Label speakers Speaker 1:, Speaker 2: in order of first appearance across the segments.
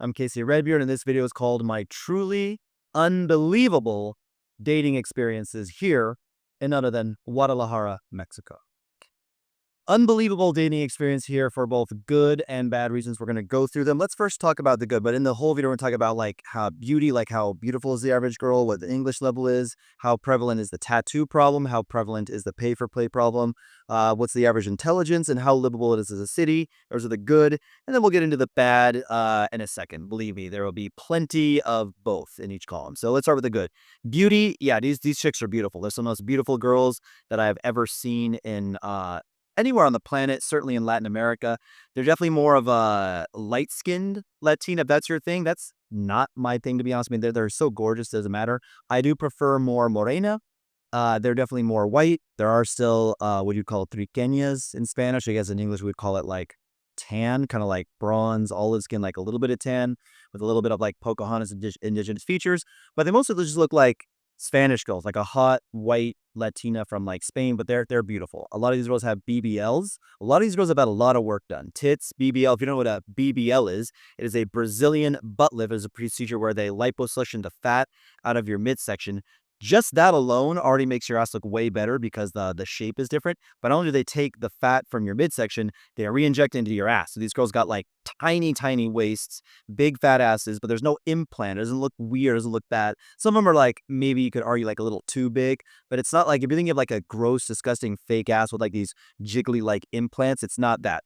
Speaker 1: I'm Casey Redbeard, and this video is called My Truly Unbelievable Dating Experiences Here in none other than Guadalajara, Mexico. Unbelievable dating experience here for both good and bad reasons. We're going to go through them. Let's first talk about the good, but in the whole video, we're going to talk about like how beautiful is the average girl, what the English level is, how prevalent is the tattoo problem, how prevalent is the pay for play problem, what's the average intelligence, and how livable it is as a city. Those are the good. And then we'll get into the bad in a second. Believe me, there will be plenty of both in each column. So let's start with the good. Beauty, yeah, these chicks are beautiful. They're some of the most beautiful girls that I have ever seen in anywhere on the planet, certainly in Latin America. They're definitely more of a light-skinned Latina, if that's your thing. That's not my thing, to be honest. I mean, they're so gorgeous, doesn't matter. I do prefer more morena. They're definitely more white. There are still what you'd call triqueñas in Spanish. I guess in English we'd call it like tan, kind of like bronze, olive skin, like a little bit of tan with a little bit of like Pocahontas indigenous features. But they mostly just look like Spanish girls, like a hot white Latina from like Spain, but they're beautiful. A lot of these girls have BBLs. A lot of these girls have had a lot of work done. Tits, BBL. If you don't know what a BBL is, it is a Brazilian butt lift. It's a procedure where they liposuction the fat out of your midsection. Just that alone already makes your ass look way better because the shape is different. But not only do they take the fat from your midsection, they re-inject into your ass. So these girls got like tiny waists, big fat asses, but there's no implant. It doesn't look weird. It doesn't look bad. Some of them are like, maybe you could argue like a little too big, but it's not like, if you're thinking of like a gross, disgusting fake ass with like these jiggly like implants, it's not that.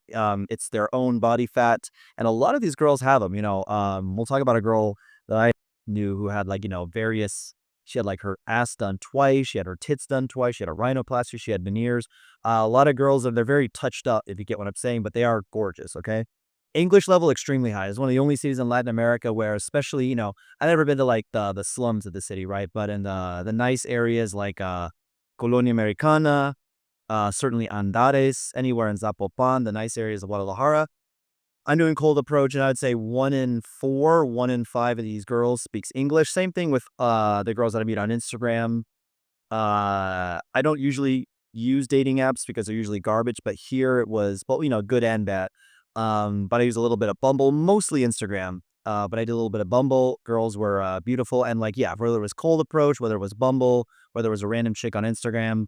Speaker 1: It's their own body fat. And a lot of these girls have them, we'll talk about a girl that I knew who had like, various. She had like her ass done twice. She had her tits done twice. She had a rhinoplasty. She had veneers. A lot of girls, they're very touched up, if you get what I'm saying, but they are gorgeous, okay? English level, extremely high. It's one of the only cities in Latin America where, especially, I've never been to like the slums of the city, right? But in the nice areas like Colonia Americana, certainly Andares, anywhere in Zapopan, the nice areas of Guadalajara, I'm doing cold approach, and I'd say 1 in 4, 1 in 5 of these girls speaks English. Same thing with the girls that I meet on Instagram. I don't usually use dating apps because they're usually garbage, but here it was, well, good and bad. But I use a little bit of Bumble, mostly Instagram. But I did a little bit of Bumble. Girls were beautiful, and like, yeah, whether it was cold approach, whether it was Bumble, whether it was a random chick on Instagram,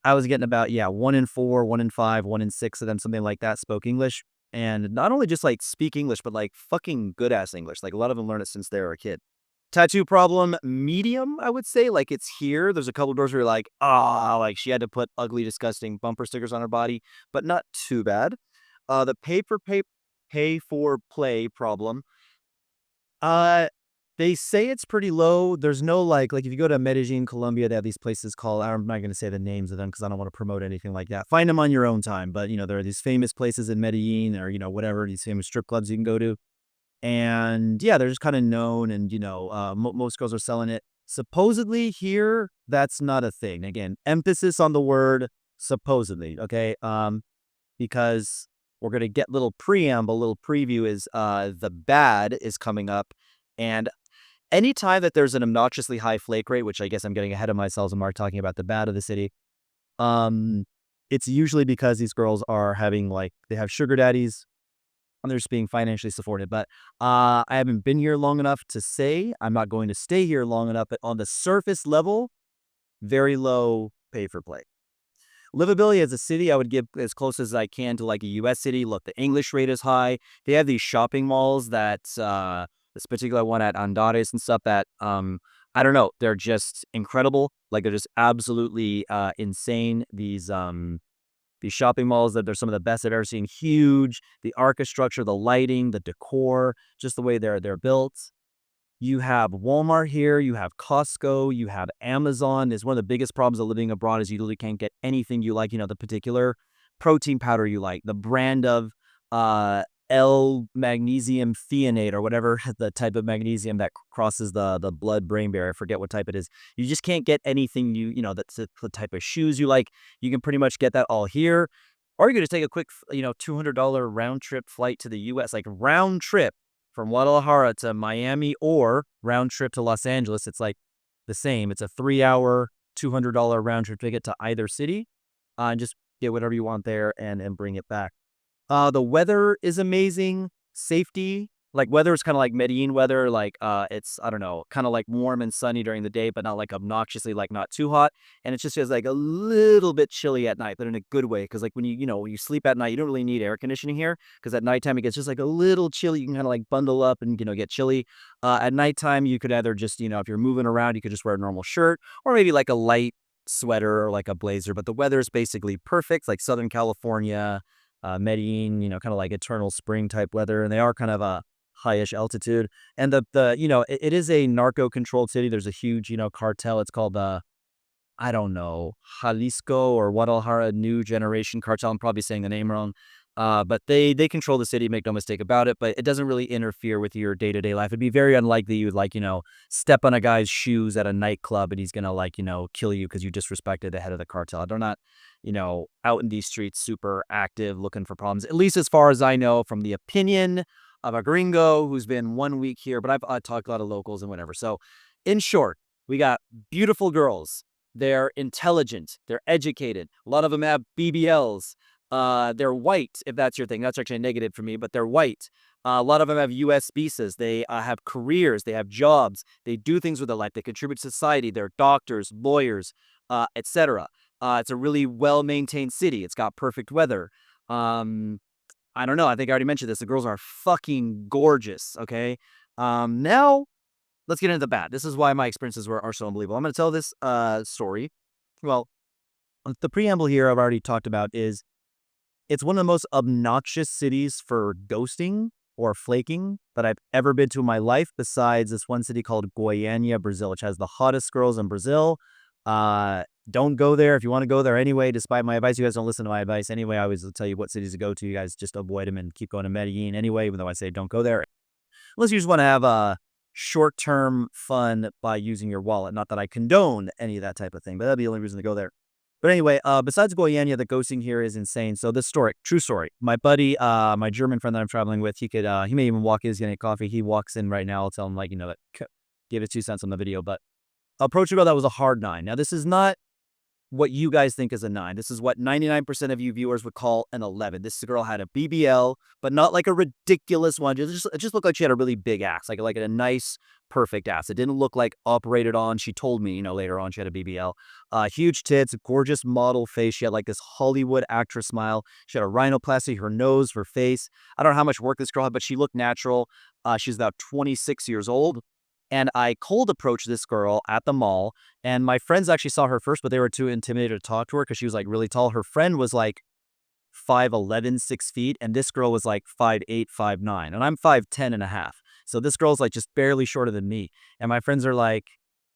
Speaker 1: I was getting about 1 in 4, 1 in 5, 1 in 6 of them, something like that, spoke English. And not only just like speak English, but like fucking good ass English. Like a lot of them learn it since they were a kid. Tattoo problem, medium, I would say. Like it's here. There's a couple of girls where you're like, like she had to put ugly, disgusting bumper stickers on her body, but not too bad. The pay for play problem. They say it's pretty low. There's no like if you go to Medellin, Colombia, they have these places called, I'm not going to say the names of them because I don't want to promote anything like that. Find them on your own time. But, there are these famous places in Medellin or, whatever, these famous strip clubs you can go to. And yeah, they're just kind of known and, most girls are selling it. Supposedly here, that's not a thing. Again, emphasis on the word supposedly, okay? Because we're going to get little preview is the bad is coming up. And anytime that there's an obnoxiously high flake rate, which I guess I'm getting ahead of myself and Mark talking about the bad of the city, it's usually because these girls are having they have sugar daddies and they're just being financially supported. But I haven't been here long enough to say. I'm not going to stay here long enough. But on the surface level, very low pay for play. Livability as a city, I would give as close as I can to like a U.S. city. Look, the English rate is high. They have these shopping malls that this particular one at Andares and stuff that I don't know, they're just incredible. Like they're just absolutely insane. These shopping malls, that they're some of the best I've ever seen. Huge, the architecture, the lighting, the decor, just the way they're built. You have Walmart here, you have Costco, you have Amazon. Is one of the biggest problems of living abroad is you literally can't get anything you like, the particular protein powder you like, the brand of L-magnesium thionate or whatever, the type of magnesium that crosses the blood-brain barrier. I forget what type it is. You just can't get anything that's the type of shoes you like. You can pretty much get that all here. Or you're going to take a quick, $200 round trip flight to the U.S., like round trip from Guadalajara to Miami or round trip to Los Angeles. It's like the same. It's a 3-hour, $200 round trip ticket to either city. And just get whatever you want there and bring it back. The weather is amazing. Safety, Like, weather is kinda like Medellin weather, like, it's, I don't know, kinda, like, warm and sunny during the day, but not, like, obnoxiously, like, not too hot, and it just feels, like, a little bit chilly at night, but in a good way. Because like, when when you sleep at night, you don't really need air conditioning here. Because at nighttime, it gets just, like, a little chilly, you can kinda, like, bundle up and, get chilly. At nighttime, you could either just, if you're moving around, you could just wear a normal shirt, or maybe, like, a light sweater or, like, a blazer, but the weather is basically perfect, like Southern California, Medellin, kinda like eternal spring type weather, and they are kind of, high-ish altitude. And it is a narco-controlled city. There's a huge, cartel. It's called, I don't know, Jalisco or Guadalajara New Generation Cartel. I'm probably saying the name wrong. But they control the city, make no mistake about it, but it doesn't really interfere with your day-to-day life. It'd be very unlikely you'd, like, step on a guy's shoes at a nightclub and he's gonna, like, kill you because you disrespected the head of the cartel. They're not, out in these streets super active looking for problems, at least as far as I know from the opinion of a gringo who's been 1 week here, but I talk a lot of locals and whatever. So, in short, we got beautiful girls. They're intelligent. They're educated. A lot of them have BBLs. They're white, if that's your thing. That's actually a negative for me, but they're white. A lot of them have U.S. visas. They have careers. They have jobs. They do things with their life. They contribute to society. They're doctors, lawyers, etc. It's a really well-maintained city. It's got perfect weather. Um, I don't know. I think I already mentioned this. The girls are fucking gorgeous. Okay. Now let's get into the bad. This is why my experiences are so unbelievable. I'm going to tell this story. Well, the preamble here I've already talked about is it's one of the most obnoxious cities for ghosting or flaking that I've ever been to in my life, besides this one city called Goiânia, Brazil, which has the hottest girls in Brazil. Don't go there if you want to go there anyway, despite my advice. You guys don't listen to my advice anyway. I always tell you what cities to go to. You guys just avoid them and keep going to Medellin anyway, even though I say don't go there. Unless you just want to have a short-term fun by using your wallet. Not that I condone any of that type of thing, but that'd be the only reason to go there. But anyway, besides Goiânia, the ghosting here is insane. So this story, true story. My buddy, my German friend that I'm traveling with, he may even walk in, he's getting coffee. He walks in right now. I'll tell him, like, give it 2 cents on the video. But approach a girl that was a hard 9. Now, this is not what you guys think is a 9. This is what 99% of you viewers would call an 11. This girl had a BBL, but not like a ridiculous one. It just looked like she had a really big ass, like a nice, perfect ass. It didn't look like operated on. She told me, later on she had a BBL. Huge tits, gorgeous model face. She had like this Hollywood actress smile. She had a rhinoplasty, her nose, her face. I don't know how much work this girl had, but she looked natural. She's about 26 years old. And I cold approached this girl at the mall, and my friends actually saw her first, but they were too intimidated to talk to her because she was like really tall. Her friend was like 5'11", 6 feet, and this girl was like 5'8", 5'9", and I'm 5'10" and a half. So this girl's like just barely shorter than me. And my friends are like,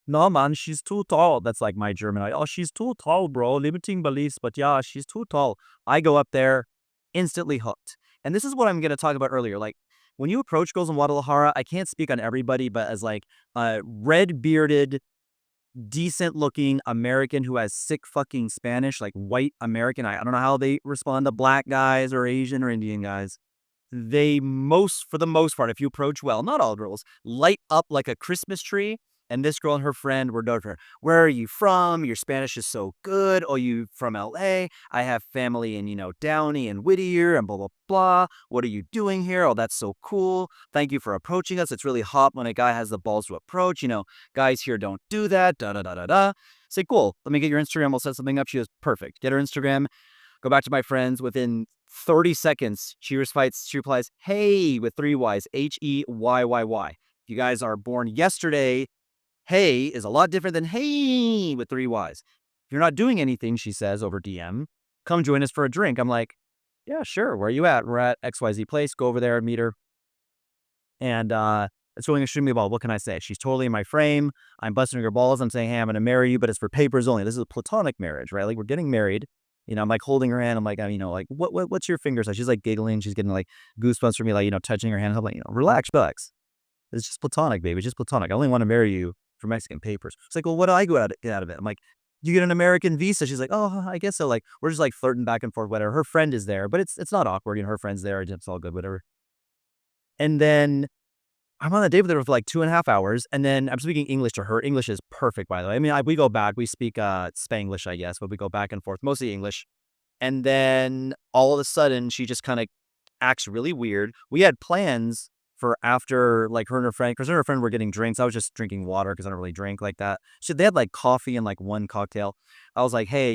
Speaker 1: no, man, she's too tall. That's like my German. Like, oh, she's too tall, bro. Limiting beliefs, but yeah, she's too tall. I go up there, instantly hooked. And this is what I'm going to talk about earlier. Like, when you approach girls in Guadalajara, I can't speak on everybody, but as like a red-bearded, decent-looking American who has sick fucking Spanish, like white American, I don't know how they respond to black guys or Asian or Indian guys. For the most part, if you approach well, not all girls, light up like a Christmas tree. And this girl and her friend were known for, where are you from? Your Spanish is so good. Oh, you from LA? I have family in, Downey and Whittier and blah, blah, blah. What are you doing here? Oh, that's so cool. Thank you for approaching us. It's really hot when a guy has the balls to approach. Guys here don't do that. Da, da, da, da, da. Say, cool. Let me get your Instagram. We'll set something up. She was perfect. Get her Instagram. Go back to my friends. Within 30 seconds, she replies, hey, with 3 Ys, Heyyy. If you guys are born yesterday, hey is a lot different than hey with 3 Ys. If you're not doing anything, she says over DM, come join us for a drink. I'm like, yeah, sure. Where are you at? We're at XYZ place. Go over there and meet her. And it's going extremely well. What can I say? She's totally in my frame. I'm busting her balls. I'm saying, hey, I'm going to marry you, but it's for papers only. This is a platonic marriage, right? Like, we're getting married. I'm like holding her hand. I'm like, like, what's your finger size? She's like giggling. She's getting like goosebumps for me, like, touching her hand. I'm like, relax. It's just platonic, baby. It's just platonic. I only want to marry you for Mexican papers. It's like, well, what do I get out of it? I'm like, you get an American visa. She's like, oh, I guess so. Like, we're just like flirting back and forth, whatever. Her friend is there, but it's not awkward. Her friend's there. It's all good, whatever. And then I'm on a date with her for like 2.5 hours, and then I'm speaking English to her. English is perfect, by the way. I mean, we go back. We speak Spanglish, I guess, but we go back and forth, mostly English. And then all of a sudden, she just kind of acts really weird. We had plans for after like her and her friend, because her and her friend were getting drinks. I was just drinking water because I don't really drink like that. They had like coffee and like one cocktail. I was like, hey,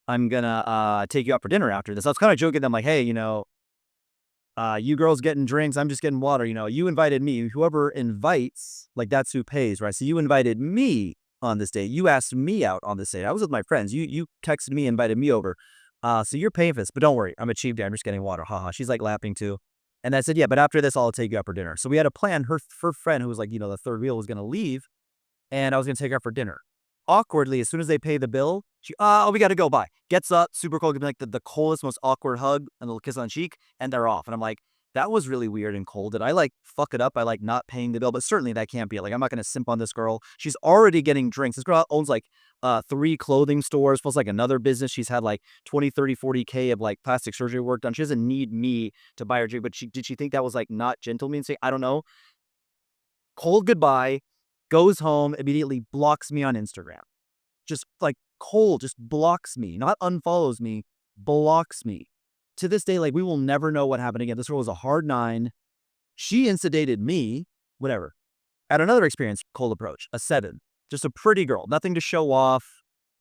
Speaker 1: I'm gonna take you out for dinner after this. I was kind of joking them like, hey, you girls getting drinks, I'm just getting water. You invited me. Whoever invites, like that's who pays, right? So you invited me on this date. You asked me out on this date. I was with my friends. You texted me, invited me over. So you're paying for this, but don't worry, I'm a cheap date. I'm just getting water. Haha. She's like laughing too. And I said, yeah, but after this, I'll take you out for dinner. So we had a plan. Her friend, who was like, the third wheel, was gonna leave, and I was gonna take her out for dinner. Awkwardly, as soon as they pay the bill, she, oh, we gotta go, bye. Gets up, super cold, gives me like the coldest, most awkward hug and a little kiss on the cheek, and they're off. And I'm like, that was really weird and cold. Did I like fuck it up by like not paying the bill? But certainly that can't be it. Like, I'm not gonna simp on this girl. She's already getting drinks. This girl owns like 3 clothing stores, plus like another business. She's had like 20, 30, 40K of like plastic surgery work done. She doesn't need me to buy her drink, but did she think that was like not gentleman saying, I don't know. Cold goodbye, goes home, immediately blocks me on Instagram. Just like cold, just blocks me, not unfollows me, blocks me. To this day, like we will never know what happened again. This girl was a hard 9. She instigated me, whatever. At another experience, cold approach, a 7. Just a pretty girl, nothing to show off.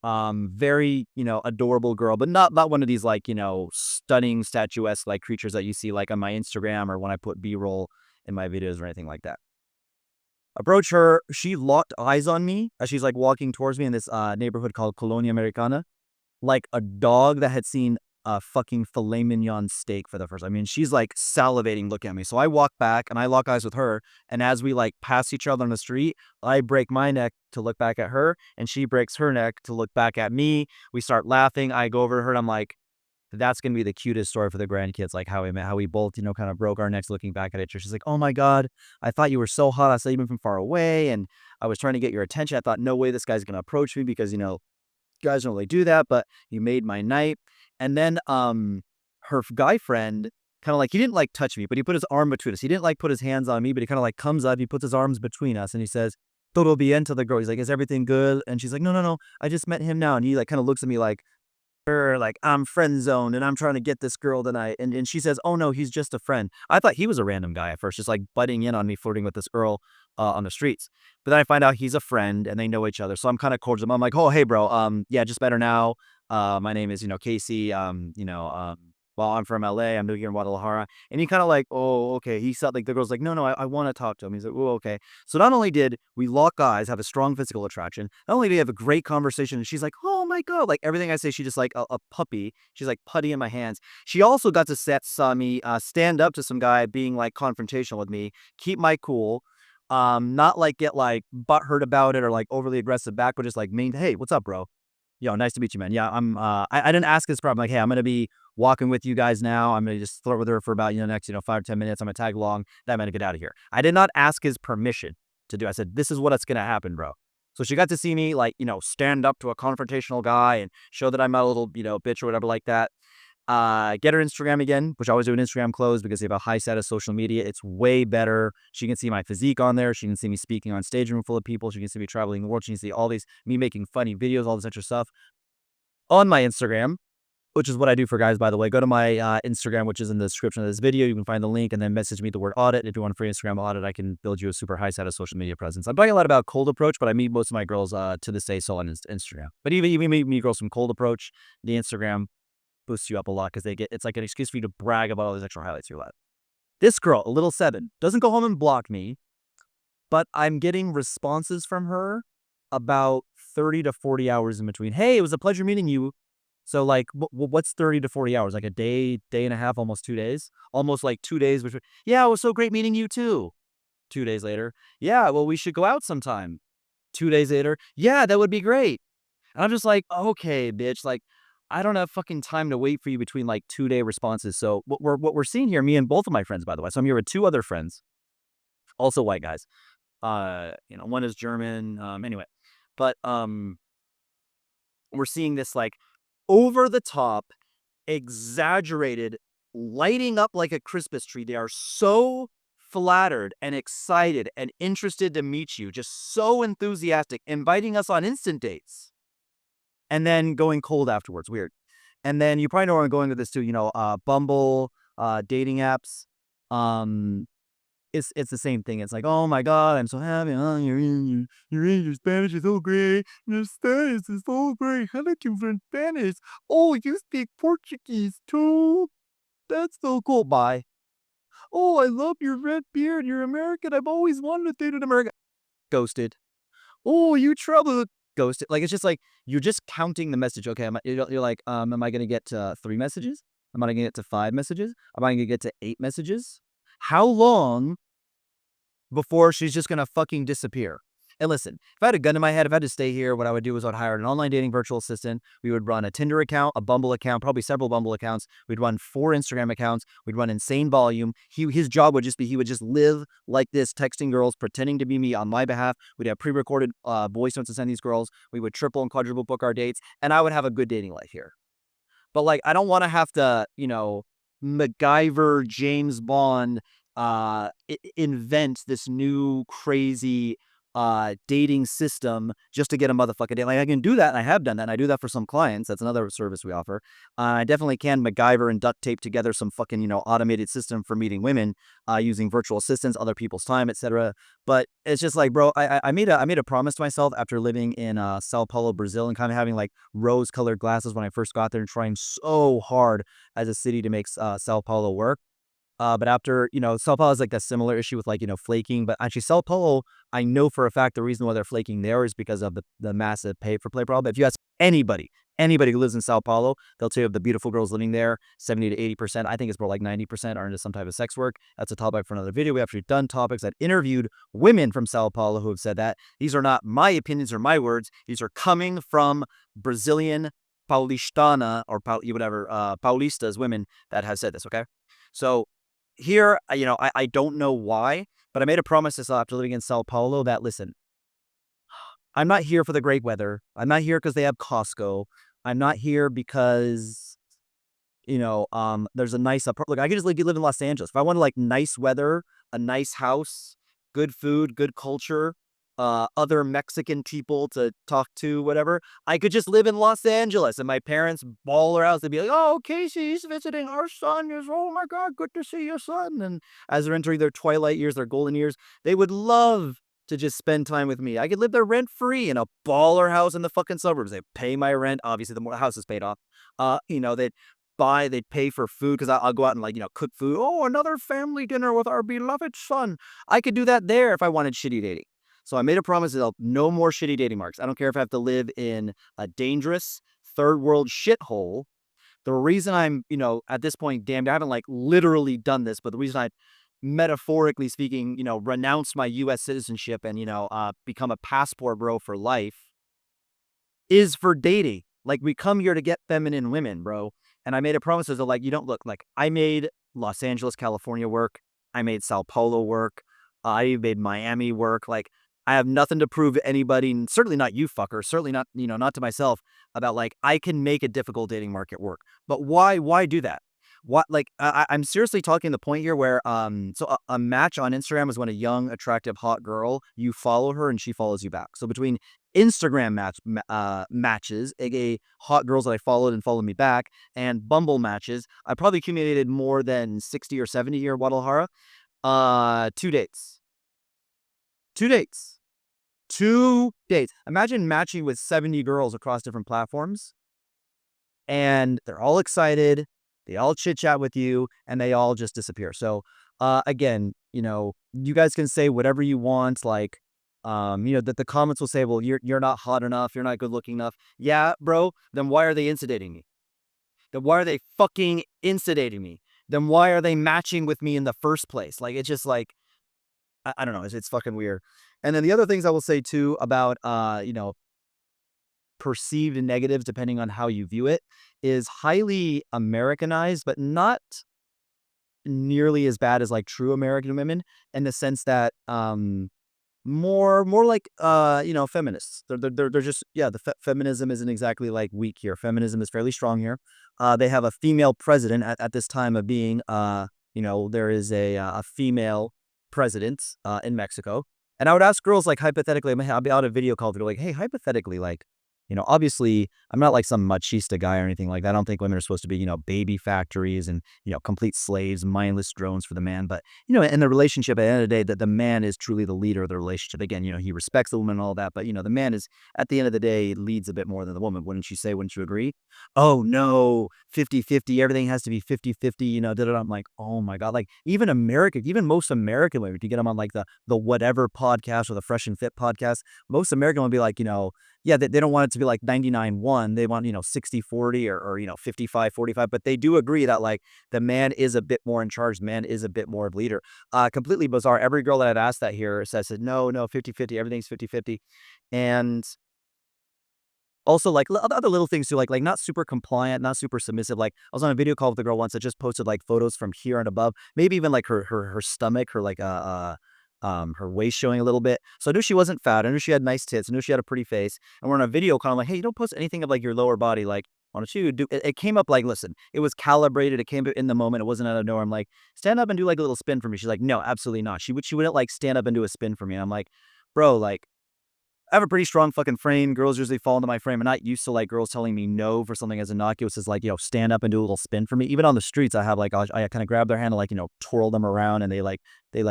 Speaker 1: Very, adorable girl, but not one of these like, stunning statuesque like creatures that you see like on my Instagram or when I put B-roll in my videos or anything like that. Approach her. She locked eyes on me as she's like walking towards me in this neighborhood called Colonia Americana, like a dog that had seen a fucking filet mignon steak for the first time. I mean, she's like salivating looking at me. So I walk back and I lock eyes with her. And as we like pass each other on the street, I break my neck to look back at her, and she breaks her neck to look back at me. We start laughing. I go over to her and I'm like, that's gonna be the cutest story for the grandkids, like how we met, how we both, kind of broke our necks looking back at each other. She's like, "Oh my God, I thought you were so hot. I saw you from far away, and I was trying to get your attention. I thought, no way, this guy's gonna approach me because guys don't really do that, but you made my night." And then her guy friend kind of like, he didn't like touch me, but he put his arm between us. He didn't like put his hands on me, but he kind of like comes up, he puts his arms between us, and he says, "Todo bien," to the girl. He's like, "Is everything good?" And she's like, "No, no, no. I just met him now." And he like kind of looks at me like, like I'm friend zoned and I'm trying to get this girl tonight. And she says, "Oh no, he's just a friend." I thought he was a random guy at first, just like butting in on me, flirting with this girl on the streets. But then I find out he's a friend and they know each other. So I'm kind of cordial. I'm like, "Oh, hey bro. Yeah, just better now. My name is, Casey. Well, I'm from LA. I'm new here in Guadalajara." And he kind of like, "Oh, okay." He said like the girl's like, "No, no, I want to talk to him." He's like, "Oh, okay." So not only did we lock eyes, have a strong physical attraction, not only did we have a great conversation, and she's like, "Oh my God," like everything I say, she just like a puppy. She's like putty in my hands. She also got to saw me stand up to some guy being like confrontational with me, keep my cool, not like get like butthurt about it or like overly aggressive back, but just like hey, what's up, bro? Yo, nice to meet you, man. Yeah, I didn't ask this problem. Like, hey, I'm going to be walking with you guys now. I'm going to just flirt with her for about, next, 5 or 10 minutes. I'm going to tag along. Then I'm going to get out of here. I did not ask his permission to do. I said, this is what's going to happen, bro. So she got to see me like, stand up to a confrontational guy and show that I'm not a little, bitch or whatever like that. Get her Instagram again, which I always do an Instagram close because they have a high status social media. It's way better. She can see my physique on there. She can see me speaking on stage room full of people. She can see me traveling the world. She can see all these, me making funny videos, all this extra stuff on my Instagram, which is what I do for guys, by the way. Go to my Instagram, which is in the description of this video. You can find the link and then message me the word audit. If you want a free Instagram audit, I can build you a super high status social media presence. I'm talking a lot about cold approach, but I meet most of my girls to this day still on Instagram. But even meet girls from cold approach, the Instagram boosts you up a lot because it's like an excuse for you to brag about all these extra highlights you let. This girl, a little 7, doesn't go home and block me, but I'm getting responses from her about 30 to 40 hours in between. "Hey, it was a pleasure meeting you." So like, what's 30 to 40 hours? Like a day, day and a half, almost 2 days, almost like 2 days. "Yeah, it was so great meeting you too." 2 days later, "Yeah, well, we should go out sometime." 2 days later, "Yeah, that would be great." And I'm just like, okay, bitch, like, I don't have fucking time to wait for you between like 2-day responses. So what we're seeing here, me and both of my friends, by the way. So I'm here with 2 other friends, also white guys. One is German. Anyway, but we're seeing this like over the top, exaggerated, lighting up like a Christmas tree. They are so flattered and excited and interested to meet you, just so enthusiastic, inviting us on instant dates and then going cold afterwards. Weird. And then you probably know where I'm going with this too. Bumble, dating apps. um, it's the same thing. It's like, oh my god, I'm so happy. Oh, your Spanish is so great. Your Spanish is so great. I like you from Spanish. Oh, you speak Portuguese too. That's so cool. Bye. Oh, I love your red beard. You're American. I've always wanted to date an American. Ghosted. Oh, you trouble. Ghosted. Like, it's just like, you're just counting the message. Okay, you're like, am I going to get to 3 messages? Am I going to get to 5 messages? Am I going to get to 8 messages? How long before she's just going to fucking disappear? And listen, if I had a gun in my head, if I had to stay here, what I would do is I'd hire an online dating virtual assistant. We would run a Tinder account, a Bumble account, probably several Bumble accounts. We'd run 4 Instagram accounts. We'd run insane volume. His job would just be, he would just live like this, texting girls, pretending to be me on my behalf. We'd have pre-recorded voice notes to send these girls. We would triple and quadruple book our dates, and I would have a good dating life here. But like, I don't want to have to, MacGyver, James Bond, invent this new crazy dating system just to get a motherfucking date. Like, I can do that, and I have done that, and I do that for some clients. That's another service we offer. I definitely can MacGyver and duct tape together some fucking, automated system for meeting women using virtual assistants, other people's time, etc. But it's just like, bro, I made a promise to myself after living in Sao Paulo, Brazil, and kind of having like rose-colored glasses when I first got there and trying so hard as a city to make Sao Paulo work. But after, Sao Paulo has like a similar issue with like, flaking. But actually, Sao Paulo, I know for a fact the reason why they're flaking there is because of the massive pay for play problem. If you ask anybody who lives in Sao Paulo, they'll tell you of the beautiful girls living there, 70 to 80%. I think it's more like 90% are into some type of sex work. That's a topic for another video. We actually done topics that interviewed women from Sao Paulo who have said that. These are not my opinions or my words. These are coming from Brazilian Paulistana or Paulistas women that have said this, okay? So here, I don't know why, but I made a promise this after living in Sao Paulo that, listen, I'm not here for the great weather. I'm not here because they have Costco. I'm not here because, there's a nice apartment. Look, I could just live in Los Angeles. If I wanted like nice weather, a nice house, good food, good culture, other Mexican people to talk to, whatever, I could just live in Los Angeles. And my parents baller out. They'd be like, oh, Casey's visiting our son. Oh my God, good to see your son. And as they're entering their twilight years, their golden years, they would love to just spend time with me. I could live there rent free in a baller house in the fucking suburbs. They pay my rent. Obviously, the more the house is paid off, they'd pay for food because I'll go out and like, cook food. Oh, another family dinner with our beloved son. I could do that there if I wanted shitty dating. So I made a promise that no more shitty dating marks. I don't care if I have to live in a dangerous third world shithole. The reason I'm, at this point, damned, I haven't like literally done this, but the reason I, metaphorically speaking, renounce my U.S. citizenship and, become a passport bro for life is for dating. Like, we come here to get feminine women, bro. And I made a promise that like, you don't look like I made Los Angeles, California work. I made Sao Paulo work. I made Miami work. Like, I have nothing to prove to anybody, and certainly not you fucker, certainly not, not to myself, about like, I can make a difficult dating market work. But why do that? What, like, I'm seriously talking the point here where, so a match on Instagram is when a young, attractive, hot girl, you follow her and she follows you back. So between Instagram matches, aka hot girls that I followed and followed me back, and Bumble matches, I probably accumulated more than 60 or 70 here in Guadalajara. 2 dates. 2 dates. 2 dates. Imagine matching with 70 girls across different platforms, and they're all excited. They all chit chat with you, and they all just disappear. So, again, you guys can say whatever you want. Like, that the comments will say, well, you're not hot enough. You're not good looking enough. Yeah, bro. Then why are they instigating me? Then why are they fucking instigating me? Then why are they matching with me in the first place? Like, it's just like, I don't know. It's fucking weird. And then the other things I will say too about, perceived negatives, depending on how you view it, is highly Americanized, but not nearly as bad as like true American women, in the sense that, more like, feminists. They're just, yeah, feminism isn't exactly like weak here. Feminism is fairly strong here. They have a female president at this time of being, there is a female president in Mexico. And I would ask girls, like, hypothetically, I'll be on a video call, they're like, hey, hypothetically, like, Obviously, I'm not like some machista guy or anything like that. I don't think women are supposed to be, baby factories and, complete slaves, mindless drones for the man. But, in the relationship, at the end of the day, that the man is truly the leader of the relationship. Again, he respects the woman and all that. But, the man is, at the end of the day, leads a bit more than the woman. Wouldn't you say? Wouldn't you agree? Oh, no, 50-50. Everything has to be 50-50, I'm like, oh my God. Like, even most American women, if you get them on like the whatever podcast or the Fresh and Fit podcast, most American would be like, yeah, they don't want it to be like 99-1. They want, 60-40 or 55-45. But they do agree that like the man is a bit more in charge. The man is a bit more of leader. Completely bizarre. Every girl that I've asked that here says, no, 50-50. Everything's 50-50. And also, like, other little things too, like not super compliant, not super submissive. Like, I was on a video call with a girl once that just posted, like, photos from here and above, maybe even, like, her stomach, her waist showing a little bit. So I knew she wasn't fat. I knew she had nice tits. I knew she had a pretty face. And we're on a video call. I'm like, "Hey, you don't post anything of, like, your lower body. Like, why don't you do" it came up like, listen, it was calibrated. It came in the moment. It wasn't out of nowhere. I'm like, "Stand up and do, like, a little spin for me." She's like, "No, absolutely not." She wouldn't, like, stand up and do a spin for me. And I'm like, "Bro, like, I have a pretty strong fucking frame. Girls usually fall into my frame. I'm not used to like girls telling me no for something as innocuous as like, stand up and do a little spin for me. Even on the streets, I have like, I kind of grab their hand and like, twirl them around and they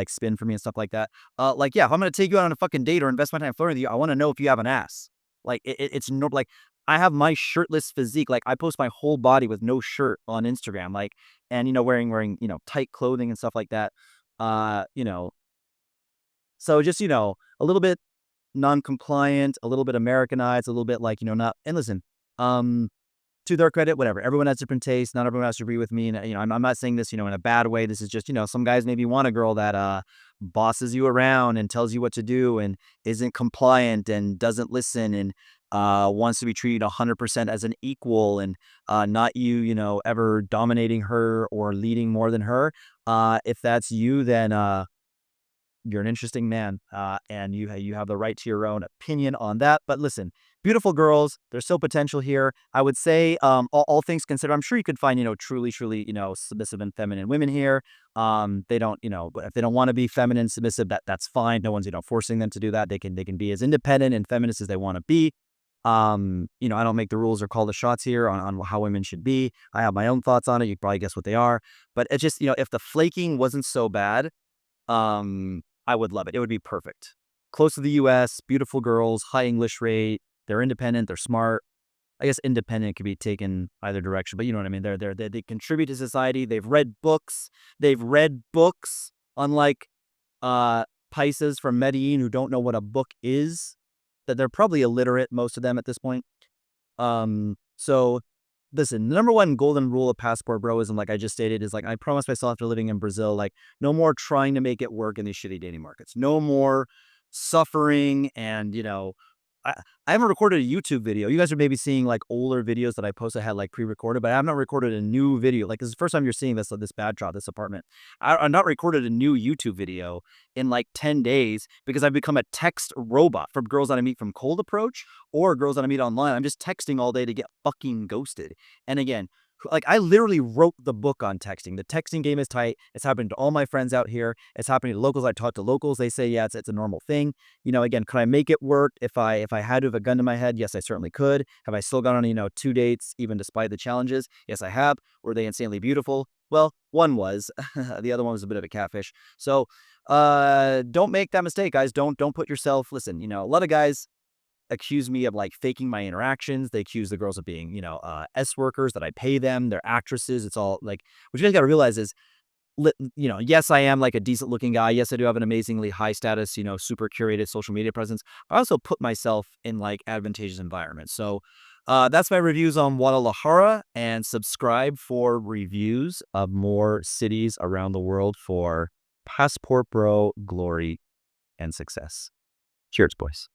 Speaker 1: spin for me and stuff like that. Like, yeah, if I'm going to take you out on a fucking date or invest my time flirting with you, I want to know if you have an ass. Like it's no, like I have my shirtless physique. Like I post my whole body with no shirt on Instagram, like, and, wearing, tight clothing and stuff like that. Uh, you know, so just, a little bit non-compliant, a little bit Americanized, a little bit like, not and listen, um, to their credit, whatever. Everyone has different tastes. Not everyone has to agree with me. And, I'm not saying this, in a bad way. This is just, some guys maybe want a girl that bosses you around and tells you what to do and isn't compliant and doesn't listen and wants to be treated 100% as an equal and not you, ever dominating her or leading more than her. If that's you, then you're an interesting man, and you have the right to your own opinion on that. But listen, beautiful girls, there's still potential here. I would say, all things considered, I'm sure you could find, truly, truly, submissive and feminine women here. They don't, but if they don't want to be feminine, submissive, that's fine. No one's, forcing them to do that. They can be as independent and feminist as they want to be. I don't make the rules or call the shots here on how women should be. I have my own thoughts on it. You can probably guess what they are. But it's just, if the flaking wasn't so bad, I would love it. It would be perfect. Close to the US, beautiful girls, high English rate. They're independent. They're smart. I guess independent could be taken either direction, but you know what I mean. They contribute to society. They've read books. They've read books. Unlike Pisces from Medellin who don't know what a book is. That they're probably illiterate, most of them at this point. So listen, the number one golden rule of Passport Broism, like I just stated, is like I promised myself after living in Brazil, like no more trying to make it work in these shitty dating markets. No more suffering and, I, I haven't recorded a YouTube video. You guys are maybe seeing like older videos that I posted had like pre-recorded, but I have not recorded a new video. Like this is the first time you're seeing this bad shot, this apartment. I've not recorded a new YouTube video in like 10 days because I've become a text robot from girls that I meet from cold approach or girls that I meet online. I'm just texting all day to get fucking ghosted. And again, like I literally wrote the book on texting. The texting game is tight. It's happening to all my friends out here. It's happening to locals. I talk to locals. They say, yeah, it's a normal thing. Again, could I make it work if I had to have a gun to my head? Yes, I certainly could. Have I still gone on, 2 dates, even despite the challenges? Yes, I have. Were they insanely beautiful? Well, one was. The other one was a bit of a catfish. So don't make that mistake, guys. Don't put yourself, listen, a lot of guys accuse me of like faking my interactions. They accuse the girls of being, S workers, that I pay them. They're actresses. It's all like, what you guys got to realize is, yes, I am like a decent looking guy. Yes, I do have an amazingly high status, super curated social media presence. I also put myself in like advantageous environments. So that's my reviews on Guadalajara, and subscribe for reviews of more cities around the world for Passport Bro glory and success. Cheers, boys.